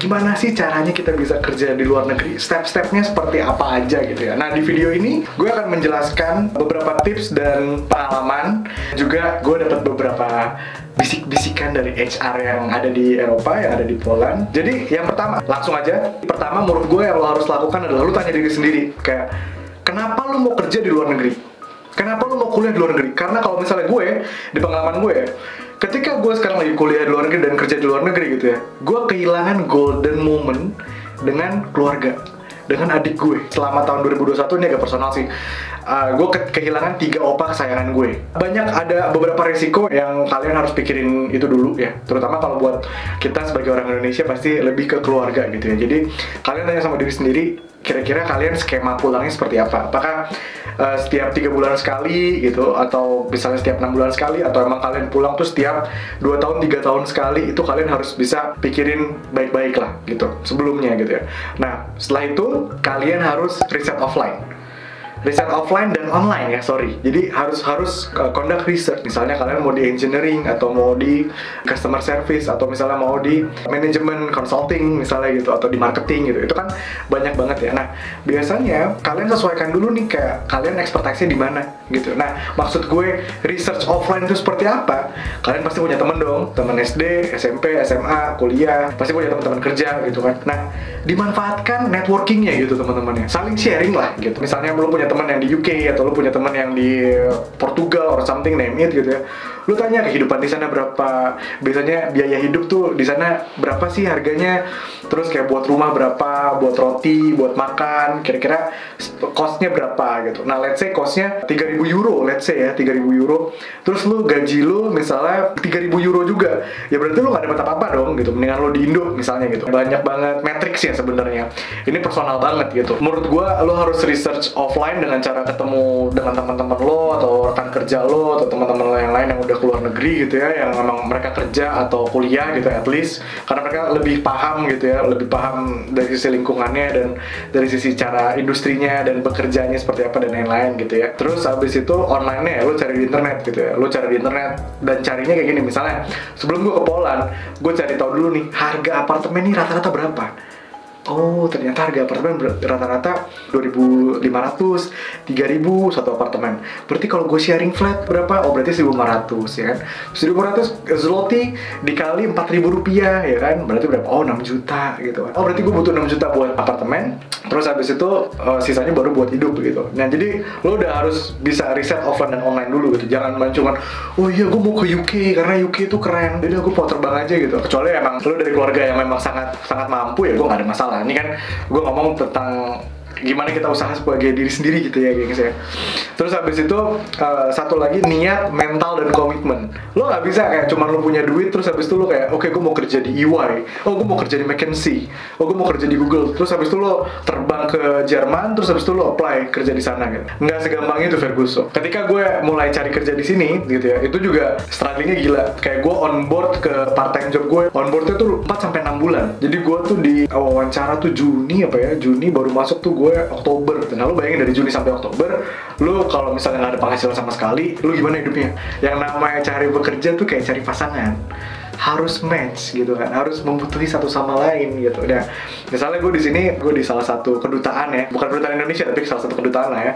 gimana sih caranya kita bisa kerja di luar negeri, step-stepnya seperti apa aja gitu ya. Nah, di video ini gue akan menjelaskan beberapa tips dan pengalaman. Juga gue dapat beberapa bisik-bisikan dari HR yang ada di Eropa, yang ada di Poland. Jadi yang pertama, langsung aja. Pertama, menurut gue yang lo harus lakukan adalah lo tanya diri sendiri, kayak kenapa lo mau kerja di luar negeri? Kenapa lo mau kuliah di luar negeri? Karena kalau misalnya gue, di pengalaman gue ya, ketika gue sekarang lagi kuliah di luar negeri dan kerja di luar negeri gitu ya, gue kehilangan golden moment dengan keluarga, dengan adik gue. Selama tahun 2021, ini agak personal sih, gue kehilangan 3 opa kesayangan gue. Banyak ada beberapa resiko yang kalian harus pikirin itu dulu ya, terutama kalau buat kita sebagai orang Indonesia pasti lebih ke keluarga gitu ya. Jadi kalian tanya sama diri sendiri, kira-kira kalian skema pulangnya seperti apa? Apakah setiap 3 bulan sekali gitu, atau misalnya setiap 6 bulan sekali, atau emang kalian pulang tuh setiap 2 tahun, 3 tahun sekali? Itu kalian harus bisa pikirin baik-baik lah gitu sebelumnya gitu ya. Nah, setelah itu kalian harus riset offline dan online ya, sorry. Jadi harus conduct research. Misalnya kalian mau di engineering, atau mau di customer service, atau misalnya mau di management consulting misalnya gitu, atau di marketing gitu. Itu kan banyak banget ya. Nah, biasanya kalian sesuaikan dulu nih, kayak kalian expertise-nya di mana gitu. Nah, maksud gue research offline itu seperti apa? Kalian pasti punya temen dong, temen SD, SMP, SMA, kuliah, pasti punya teman-teman kerja gitu kan. Nah, dimanfaatkan networking-nya gitu teman-temannya. Saling sharing lah gitu. Misalnya lu punya teman yang di UK, atau lu punya teman yang di Portugal or something, name it gitu ya. Lu tanya kehidupan di sana berapa, biasanya biaya hidup tuh di sana berapa sih harganya, terus kayak buat rumah berapa, buat roti, buat makan, kira-kira cost-nya berapa gitu. Nah, let's say cost-nya 3.000 euro, let's say ya 3.000 euro. Terus lu gaji lu misalnya 3.000 euro juga, ya berarti lu gak dapat apa-apa dong gitu. Mendingan lu di Indo misalnya gitu. Banyak banget matrix ya sebenarnya. Ini personal banget gitu. Menurut gua lu harus research offline dengan cara ketemu dengan teman-teman lo, atau rekan kerja lo, atau teman-teman lo yang lain yang udah keluar negeri gitu ya, yang memang mereka kerja atau kuliah gitu at least, karena mereka lebih paham gitu ya, lebih paham dari sisi lingkungannya dan dari sisi cara industrinya dan bekerjanya seperti apa dan lain-lain gitu ya. Terus habis itu online-nya ya, lo cari di internet gitu ya, lo cari di internet dan carinya kayak gini. Misalnya sebelum gue ke Poland, gue cari tahu dulu nih harga apartemen ini rata-rata berapa. Oh, ternyata harga apartemen rata-rata 2.500, 3.000 satu apartemen. Berarti kalau gue sharing flat berapa? Oh, berarti 1.500 ya kan. 1.500 zloty dikali 4.000 rupiah ya kan. Berarti berapa? Oh, 6 juta gitu kan. Oh, berarti gue butuh 6 juta buat apartemen. Terus habis itu sisanya baru buat hidup gitu. Nah, jadi lo udah harus bisa riset offline dan online dulu gitu. Jangan cuma, oh iya gue mau ke UK karena UK itu keren, jadi gue mau terbang aja gitu. Kecuali emang lo dari keluarga yang memang sangat mampu ya, gue gak ada masalah. Ini kan gue ngomong tentang gimana kita usaha sebagai diri sendiri gitu ya gengs ya. Terus habis itu satu lagi, niat, mental, dan komitmen. Lo gak bisa kayak cuma lo punya duit terus habis itu lo kayak oke, gue mau kerja di EY, oh gue mau kerja di McKinsey, oh gue mau kerja di Google, terus habis itu lo terbang ke Jerman, terus habis itu lo apply kerja di sana gitu. Nggak segampang itu Ferguson. Ketika gue mulai cari kerja di sini gitu ya, itu juga strugglingnya gila. Kayak gue on board ke part time job gue, on boardnya tuh 4-6 bulan. Jadi gue tuh di wawancara tuh Juni baru masuk tuh gue Oktober. Nah, lu bayangin dari Juni sampai Oktober, lu kalau misalnya nggak ada penghasilan sama sekali, lu gimana hidupnya? Yang namanya cari bekerja tuh kayak cari pasangan, harus match gitu kan, harus membutuhi satu sama lain gitu. Nah, misalnya gue di sini, gue di salah satu kedutaan ya, bukan kedutaan Indonesia tapi salah satu kedutaan lah ya,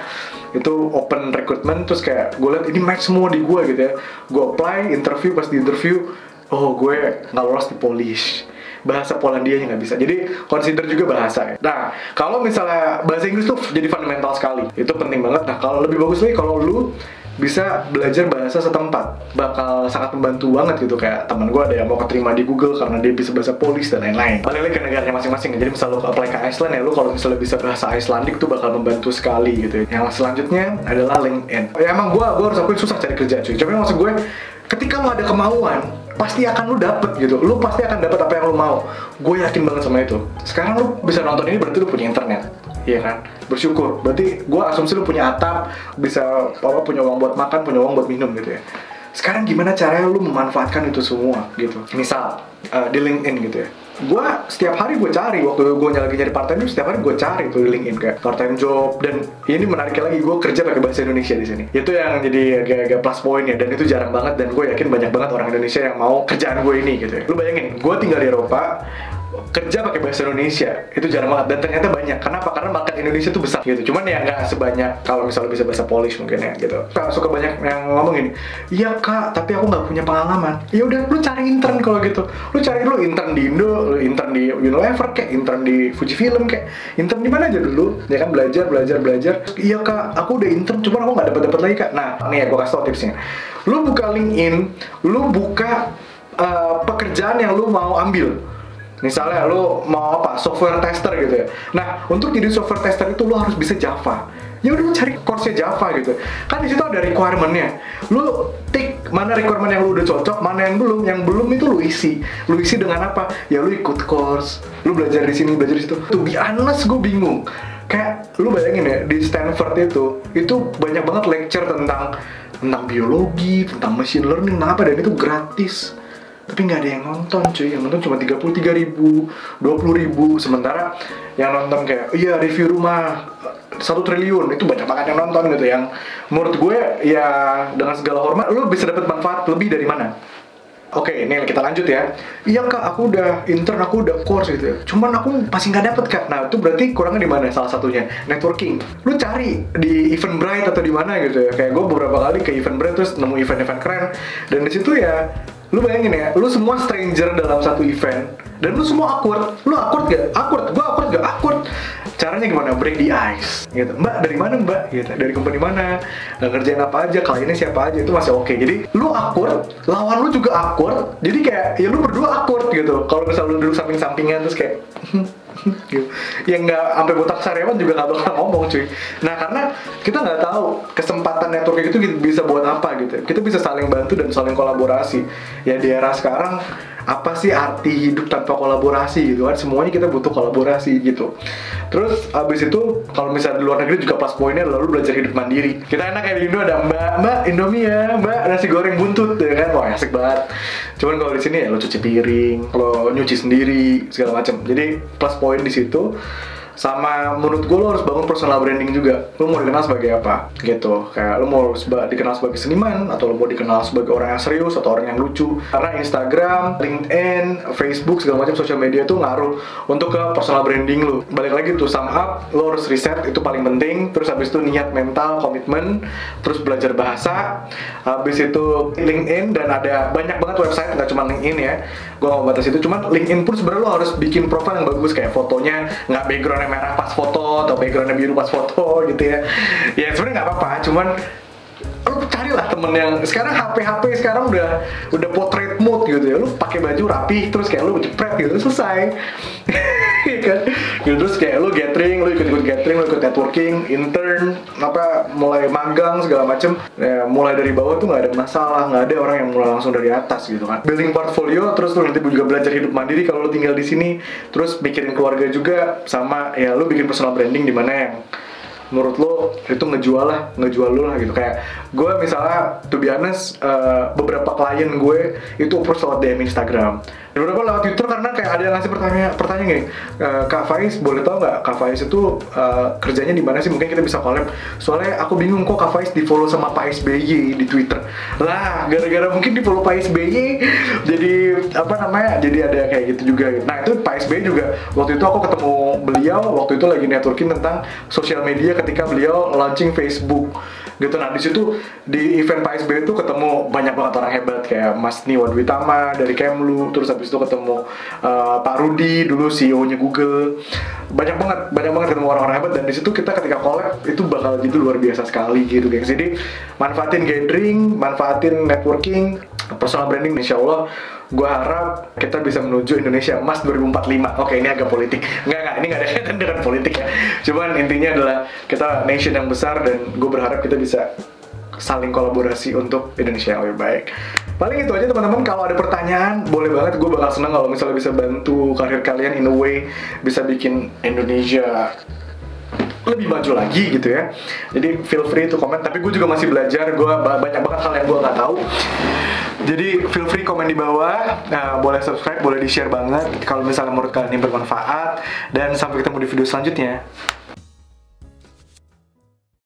itu open recruitment. Terus kayak gue liat ini match semua di gue gitu ya, gue apply, interview, pas di interview, oh gue nggak lolos di Polish, bahasa Polandianya nggak bisa, jadi consider juga bahasa ya. Nah, kalau misalnya bahasa Inggris tuh jadi fundamental sekali, itu penting banget. Nah, kalau lebih bagus lagi kalau lu bisa belajar bahasa setempat, bakal sangat membantu banget gitu. Kayak teman gue ada yang mau keterima di Google karena dia bisa bahasa Polish dan lain-lain. Balik lagi ke negaranya masing-masing. Jadi misalnya lu apply ke Iceland ya, lu kalau misalnya bisa bahasa Icelandic tuh bakal membantu sekali gitu ya. Yang selanjutnya adalah LinkedIn. Ya emang gue harus akuin susah cari kerja cuy, tapi maksud gue ketika lu ada kemauan, pasti akan lu dapet gitu. Lu pasti akan dapet apa yang lu mau. Gue yakin banget sama itu. Sekarang lu bisa nonton ini berarti lu punya internet, iya kan? Bersyukur. Berarti gue asumsi lu punya atap, bisa punya uang buat makan, punya uang buat minum gitu ya. Sekarang gimana caranya lu memanfaatkan itu semua gitu? Misal di LinkedIn gitu ya. Gue setiap hari gue cari, waktu gue lagi nyari part time, setiap hari gue cari tuh di LinkedIn kayak part time job. Dan ini menariknya lagi, gue kerja pakai bahasa Indonesia di sini. Itu yang jadi agak plus point ya, dan itu jarang banget. Dan gue yakin banyak banget orang Indonesia yang mau kerjaan gue ini gitu ya. Lu bayangin, gue tinggal di Eropa, kerja pakai bahasa Indonesia itu jarang banget, dan ternyata banyak. Kenapa? Karena market Indonesia tuh besar gitu. Cuman ya nggak sebanyak kalau misalnya bisa bahasa Polish mungkin ya gitu. Suka banyak yang ngomong gini, iya kak, tapi aku nggak punya pengalaman. Ya udah, lu cari intern kalau gitu. Lu cari dulu intern di Indo, lu intern di Unilever kayak, intern di Fujifilm kayak, intern di mana aja dulu, ya kan, belajar. Iya kak, aku udah intern, cuman aku nggak dapat lagi kak. Nah, nih ya gue kasih tau tipsnya. Lu buka LinkedIn, lu buka pekerjaan yang lu mau ambil. Misalnya lu mau apa, software tester gitu ya. Nah, untuk jadi software tester itu lu harus bisa Java. Ya udah, lu cari course-nya Java gitu. Kan di situ ada requirement-nya. Lu tik mana requirement yang lu udah cocok, mana yang belum. Yang belum itu lu isi. Lu isi dengan apa? Ya lu ikut course, lu belajar di sini, belajar di situ. To be honest, gue bingung. Kayak lu bayangin ya, di Stanford itu banyak banget lecture tentang biologi, tentang machine learning, tentang apa, dan itu gratis. Tapi nggak ada yang nonton cuy, yang nonton cuma 33.000, 20.000. Sementara yang nonton kayak, iya review rumah 1 triliun, itu banyak banget yang nonton gitu. Yang menurut gue ya dengan segala hormat, lu bisa dapat manfaat lebih dari mana? Oke, ini kita lanjut ya. Iya kak, aku udah intern, aku udah course gitu ya. Cuman aku masih nggak dapet kak. Nah itu berarti kurangnya di mana? Salah satunya networking. Lu cari di Eventbrite atau di mana gitu ya. Kayak gue beberapa kali ke Eventbrite terus nemu event-event keren. Dan di situ ya, lu bayangin ya, lu semua stranger dalam satu event dan lu semua awkward. Lu awkward gak? Awkward. Gua awkward gak? Awkward. Caranya gimana? Break the ice gitu. Mbak, dari mana mbak? Gitu. Dari company mana? Dan kerjain apa aja? Kliennya siapa aja? Itu masih oke. Jadi lu awkward, lawan lu juga awkward. Jadi kayak ya lu berdua awkward gitu. Kalau misalnya lu duduk samping-sampingan terus kayak gitu. Yang nggak sampai botak sariawan juga nggak bakal ngomong cuy. Nah karena kita nggak tahu kesempatan networking itu bisa buat apa gitu. Kita bisa saling bantu dan saling kolaborasi. Ya di era sekarang, apa sih arti hidup tanpa kolaborasi gitu kan? Semuanya kita butuh kolaborasi gitu. Terus abis itu kalau misalnya di luar negeri juga plus poinnya adalah lu belajar hidup mandiri. Kita enak kayak di Indo ada mbak Indomie ya, mbak nasi goreng buntut ya kan, wah asik banget. Cuman kalau di sini ya lo cuci piring, lo nyuci sendiri segala macam. Jadi plus poin di situ. Sama menurut gue lo harus bangun personal branding juga. Lo mau dikenal sebagai apa gitu. Kayak lo mau dikenal sebagai seniman, atau lo mau dikenal sebagai orang yang serius atau orang yang lucu. Karena Instagram, LinkedIn, Facebook, segala macam sosial media itu ngaruh untuk ke personal branding lo. Balik lagi tuh, sum up, lo harus riset, itu paling penting. Terus habis itu niat mental, komitmen, terus belajar bahasa. Habis itu LinkedIn, dan ada banyak banget website, nggak cuma LinkedIn ya. Gue nggak batas itu, cuman LinkedIn pun sebenarnya lo harus bikin profile yang bagus, kayak fotonya nggak background merah pas foto atau backgroundnya biru pas foto gitu ya. Ya sebenarnya nggak apa-apa, cuman lu carilah temen yang sekarang HP sekarang udah portrait mode gitu ya. Lu pakai baju rapi terus kayak lu jepret gitu, selesai. Kan gitu. Terus kayak lu gathering, lu ikut gathering, lu ikut networking, intern, apa mulai magang segala macem ya, mulai dari bawah tuh nggak ada masalah. Nggak ada orang yang mulai langsung dari atas gitu kan. Building portfolio, terus lu nanti juga belajar hidup mandiri kalau lu tinggal di sini, terus mikirin keluarga juga, sama ya lu bikin personal branding di mana yang menurut lo itu ngejual lo lah gitu. Kayak gue misalnya, to be honest, beberapa klien gue itu approach lewat DM Instagram, dan beberapa lewat Twitter, karena kayak ada yang ngasih pertanyaan gini, Kak Faiz boleh tau nggak Kak Faiz itu kerjanya di mana sih, mungkin kita bisa collab, soalnya aku bingung kok Kak Faiz di follow sama Pak SBY di Twitter. Lah gara-gara mungkin di follow Pak SBY jadi apa namanya, jadi ada kayak gitu juga gitu. Nah itu Pak SBY juga waktu itu aku ketemu beliau waktu itu lagi networking tentang sosial media ketika beliau launching Facebook gitu. Nah di situ di event Pak SBY itu ketemu banyak banget orang hebat kayak Mas Niwan Witama dari Kemlu, terus habis itu ketemu Pak Rudi dulu CEO-nya Google. Banyak banget ketemu orang-orang hebat, dan di situ kita ketika collab itu bakal gitu luar biasa sekali gitu guys. Jadi manfaatin gathering, manfaatin networking, personal branding, insya Allah gue harap kita bisa menuju Indonesia Emas 2045. Oke, ini agak politik. Enggak, ini nggak ada kaitan dengan politik ya. Cuman intinya adalah kita nation yang besar, dan gue berharap kita bisa saling kolaborasi untuk Indonesia yang lebih baik. Paling itu aja teman-teman. Kalau ada pertanyaan, boleh banget. Gue bakal seneng kalau misalnya bisa bantu karir kalian in a way, bisa bikin Indonesia lebih maju lagi gitu ya. Jadi feel free to comment. Tapi gue juga masih belajar. Gue banyak banget hal yang gue nggak tahu. Jadi feel free komen di bawah. Boleh subscribe, boleh di share banget kalau misalnya menurut kalian ini bermanfaat. Dan sampai ketemu di video selanjutnya.